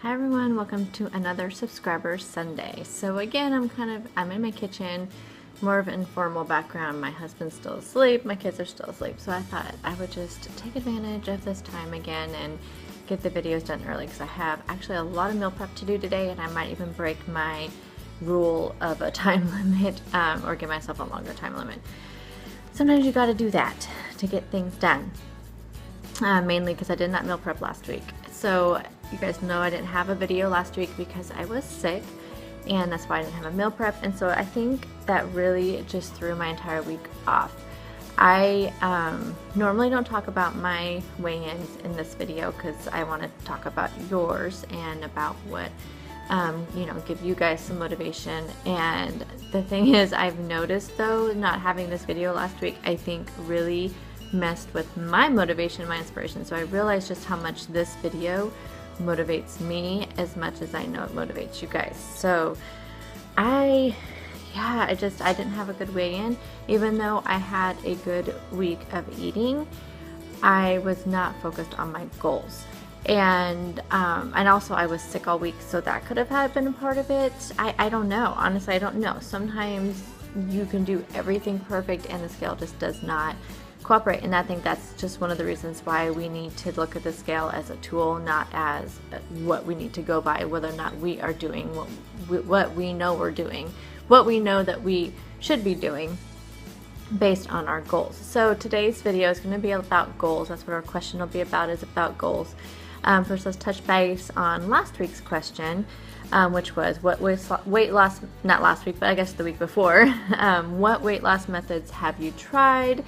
Hi everyone, welcome to another Subscriber Sunday. So again, I'm in my kitchen, more of an informal background. My husband's still asleep, my kids are still asleep, so I thought I would just take advantage of this time again and get the videos done early because I have actually a lot of meal prep to do today, and I might even break my rule of a time limit or give myself a longer time limit. Sometimes you got to do that to get things done, mainly because I did not meal prep last week. So you guys know I didn't have a video last week because I was sick, and that's why I didn't have a meal prep, and so I think that really just threw my entire week off. I normally don't talk about my weigh-ins in this video because I want to talk about yours and about what give you guys some motivation. And the thing is, I've noticed though, not having this video last week, I think really messed with my motivation, my inspiration. So I realized just how much this video motivates me as much as I know it motivates you guys. So I didn't have a good weigh-in. Even though I had a good week of eating, I was not focused on my goals. And also I was sick all week, so that could have been a part of it. I don't know. Honestly, I don't know. Sometimes you can do everything perfect and the scale just does not cooperate, and I think that's just one of the reasons why we need to look at the scale as a tool, not as what we need to go by, whether or not we are doing what we know we're doing, what we know that we should be doing based on our goals. So today's video is going to be about goals. That's what our question will be about, is about goals. First, let's touch base on last week's question, which was what weight loss, not last week, but I guess the week before, what weight loss methods have you tried?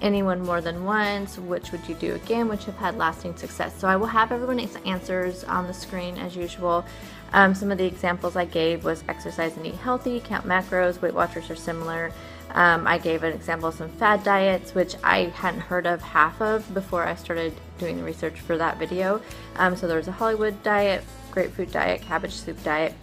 Anyone more than once? Which would you do again? Which have had lasting success? So I will have everyone's answers on the screen as usual. Some of the examples I gave was exercise and eat healthy, count macros, Weight Watchers are similar. I gave an example of some fad diets, which I hadn't heard of half of before I started doing the research for that video. So there was a Hollywood diet, grapefruit diet, cabbage soup diet,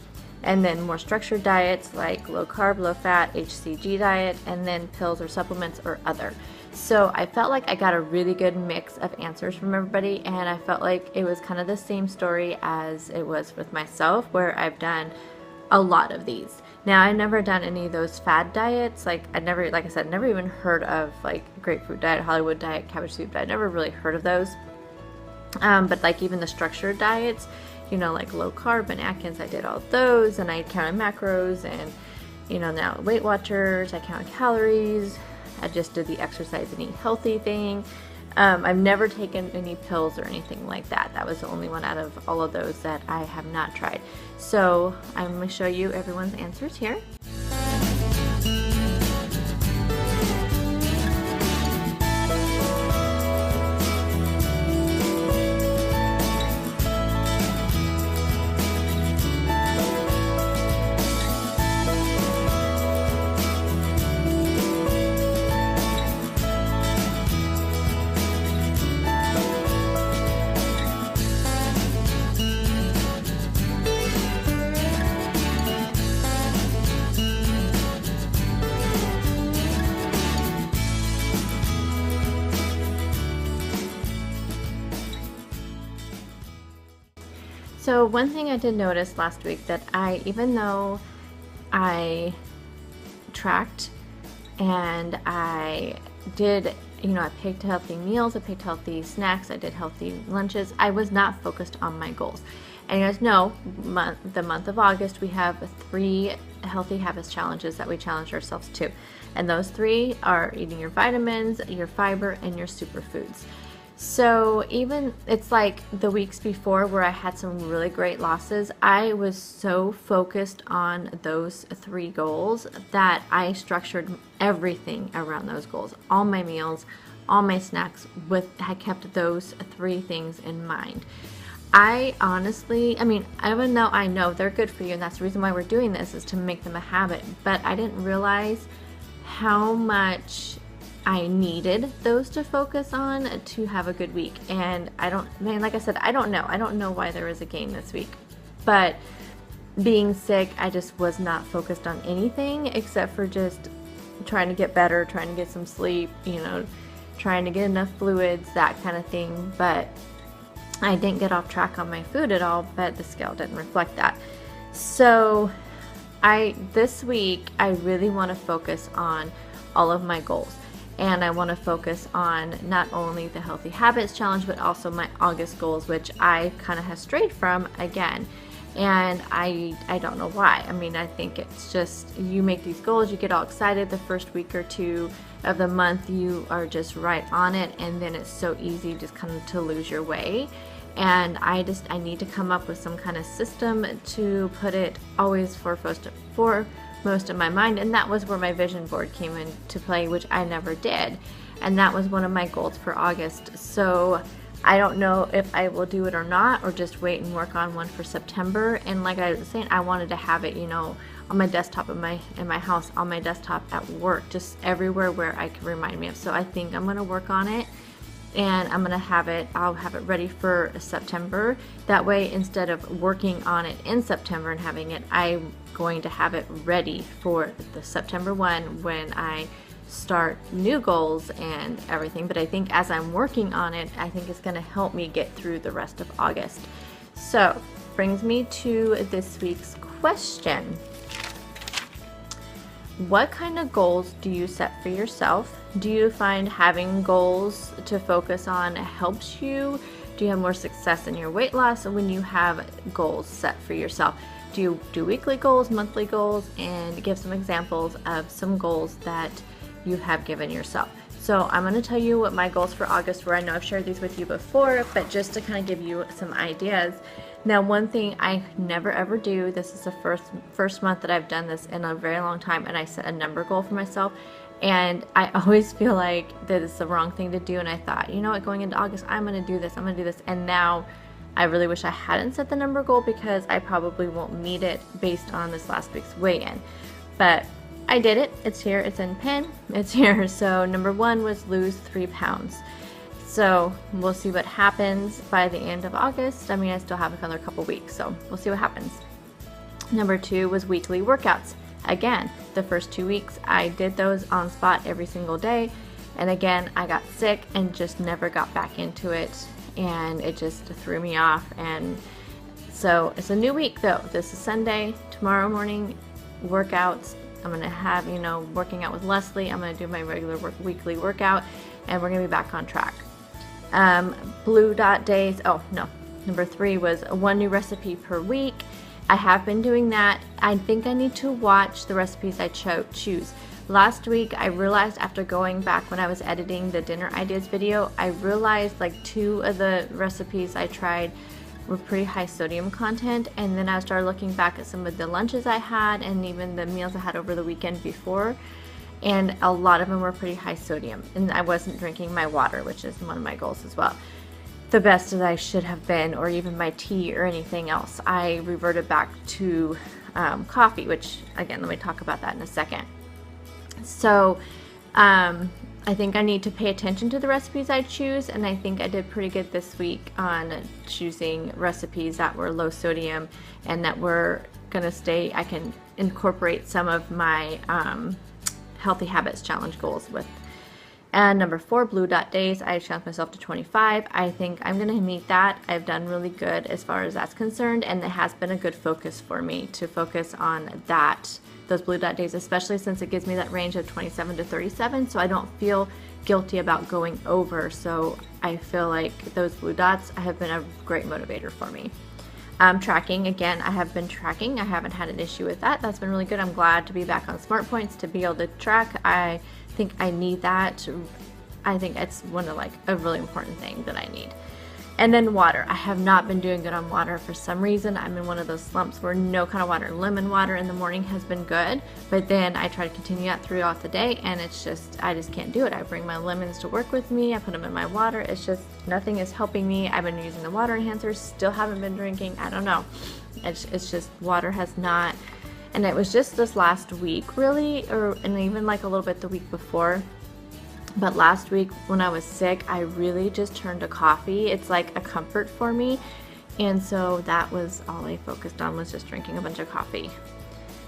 and then more structured diets like low carb, low fat, HCG diet, and then pills or supplements or other. So I felt like I got a really good mix of answers from everybody, and I felt like it was kind of the same story as it was with myself, where I've done a lot of these. Now, I've never done any of those fad diets. Like I said, never even heard of like grapefruit diet, Hollywood diet, cabbage soup diet. Never really heard of those. But like even the structured diets, like low carb and Atkins, I did all of those, and I counted macros, and now Weight Watchers, I counted calories. I just did the exercise and eat healthy thing. I've never taken any pills or anything like that. That was the only one out of all of those that I have not tried. So I'm going to show you everyone's answers here. So one thing I did notice last week, that even though I tracked and I did, I picked healthy meals, I picked healthy snacks, I did healthy lunches, I was not focused on my goals. And you guys know, the month of August, we have 3 healthy habits challenges that we challenge ourselves to. And those 3 are eating your vitamins, your fiber, and your superfoods. So even, it's like the weeks before where I had some really great losses, I was so focused on those 3 goals that I structured everything around those goals. All my meals, all my snacks, I kept those 3 things in mind. I honestly, even though I know they're good for you, and that's the reason why we're doing this, is to make them a habit, but I didn't realize how much I needed those to focus on to have a good week. And like I said, I don't know why there was a gain this week, but being sick, I just was not focused on anything except for just trying to get better, trying to get some sleep, trying to get enough fluids, that kind of thing. But I didn't get off track on my food at all, but the scale didn't reflect that. So this week, I really want to focus on all of my goals. And I want to focus on not only the Healthy Habits Challenge, but also my August goals, which I kind of have strayed from again. And I don't know why. I mean, I think it's just, you make these goals, you get all excited the first week or two of the month, you are just right on it, and then it's so easy just kind of to lose your way. And I need to come up with some kind of system to put it always foremost of my mind, and that was where my vision board came into play, which I never did, and that was one of my goals for August. So I don't know if I will do it or not, or just wait and work on one for September. And like I was saying, I wanted to have it, on my desktop in my house, on my desktop at work, just everywhere where I can remind me of. So I think I'm gonna work on it, and I'll have it ready for September. That way, instead of working on it in September and having it, I'm going to have it ready for the September 1 when I start new goals and everything. But I think as I'm working on it, I think it's going to help me get through the rest of August. So, brings me to this week's question. What kind of goals do you set for yourself? Do you find having goals to focus on helps you? Do you have more success in your weight loss when you have goals set for yourself? Do you do weekly goals, monthly goals, and give some examples of some goals that you have given yourself? So I'm going to tell you what my goals for August were. I know I've shared these with you before, but just to kind of give you some ideas. Now, one thing I never ever do, this is the first month that I've done this in a very long time, and I set a number goal for myself, and I always feel like that it's the wrong thing to do, and I thought, you know what, going into August, I'm going to do this, and now I really wish I hadn't set the number goal, because I probably won't meet it based on this last week's weigh-in. But I did it. It's here. It's in pen. It's here. So number 1 was lose 3 pounds. So we'll see what happens by the end of August. I mean, I still have another couple weeks, so we'll see what happens. Number 2 was weekly workouts. Again, the first 2 weeks I did those on spot every single day, and again I got sick and just never got back into it, and it just threw me off. And so it's a new week though. This is Sunday. Tomorrow morning, workouts. I'm gonna have, working out with Leslie. I'm gonna do my regular weekly workout, and we're gonna be back on track. Blue dot days. Oh no, number 3 was 1 new recipe per week. I have been doing that. I think I need to watch the recipes I choose. Last week, I realized after going back when I was editing the dinner ideas video, I realized like 2 of the recipes I tried were pretty high sodium content, and then I started looking back at some of the lunches I had and even the meals I had over the weekend before, and a lot of them were pretty high sodium, and I wasn't drinking my water, which is one of my goals as well, the best as I should have been, or even my tea or anything else. I reverted back to coffee, which again, let me talk about that in a second. So I think I need to pay attention to the recipes I choose, and I think I did pretty good this week on choosing recipes that were low sodium and that were gonna stay. I can incorporate some of my Healthy Habits Challenge goals with. And number 4, blue dot days. I challenged myself to 25. I think I'm gonna meet that. I've done really good as far as that's concerned, and it has been a good focus for me to focus on those blue dot days, especially since it gives me that range of 27 to 37, so I don't feel guilty about going over. So I feel like those blue dots have been a great motivator for me. Tracking, again, I have been tracking. I haven't had an issue with that. That's been really good. I'm glad to be back on Smart Points to be able to track. I think I need that. I think it's a really important thing that I need. And then water. I have not been doing good on water for some reason. I'm in one of those slumps where no kind of water. Lemon water in the morning has been good, but then I try to continue that throughout the day, and I just can't do it. I bring my lemons to work with me. I put them in my water. It's just, nothing is helping me. I've been using the water enhancers, still haven't been drinking. I don't know. It's just, water has not, and it was just this last week really, and even like a little bit the week before. But last week when I was sick, I really just turned to coffee. It's like a comfort for me. And so that was all I focused on, was just drinking a bunch of coffee.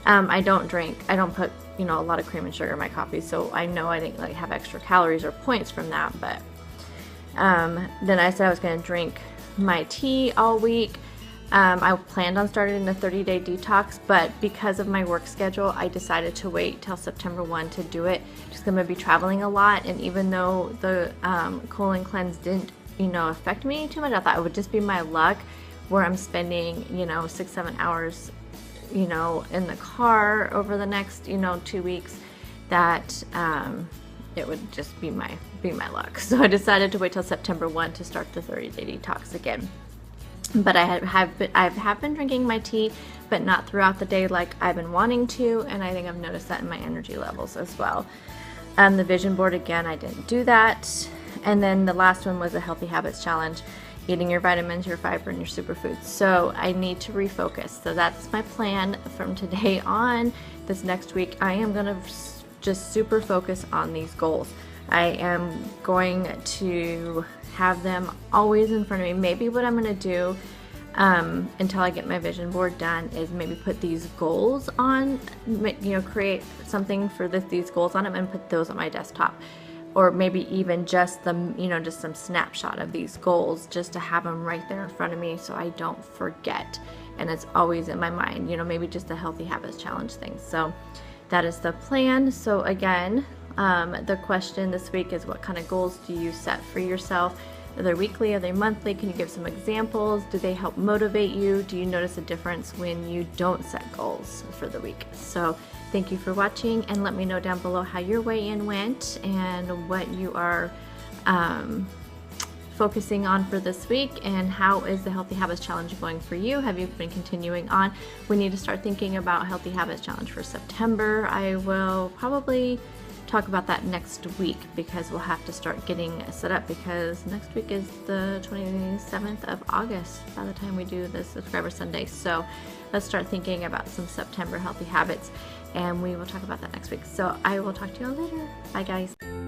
I don't put, a lot of cream and sugar in my coffee. So I know I didn't have extra calories or points from that. But then I said I was going to drink my tea all week. I planned on starting a 30-day detox, but because of my work schedule, I decided to wait till September 1 to do it. Just going to be traveling a lot, and even though the colon cleanse didn't, affect me too much, I thought it would just be my luck where I'm spending, 6-7 hours, in the car over the next, 2 weeks, that it would just be my luck. So I decided to wait till September 1 to start the 30-day detox again. But I have been drinking my tea, but not throughout the day like I've been wanting to, and I think I've noticed that in my energy levels as well. The vision board, again, I didn't do that. And then the last one was a healthy habits challenge, eating your vitamins, your fiber, and your superfoods. So I need to refocus. So that's my plan from today on. This next week, I am going to just super focus on these goals. I am going to have them always in front of me. Maybe what I'm going to do until I get my vision board done is maybe put these goals on, create something for these goals on them and put those on my desktop. Or maybe even just just some snapshot of these goals, just to have them right there in front of me so I don't forget. And it's always in my mind, maybe just a healthy habits challenge thing. So that is the plan. So again, the question this week is, what kind of goals do you set for yourself? Are they weekly? Are they monthly? Can you give some examples? Do they help motivate you? Do you notice a difference when you don't set goals for the week? So thank you for watching, and let me know down below how your weigh-in went and what you are focusing on for this week, and how is the Healthy Habits Challenge going for you? Have you been continuing on? We need to start thinking about Healthy Habits Challenge for September. I will probably talk about that next week, because we'll have to start getting set up, because next week is the 27th of August by the time we do the Subscriber Sunday. So let's start thinking about some September healthy habits, and we will talk about that next week. So I will talk to you all later. Bye guys.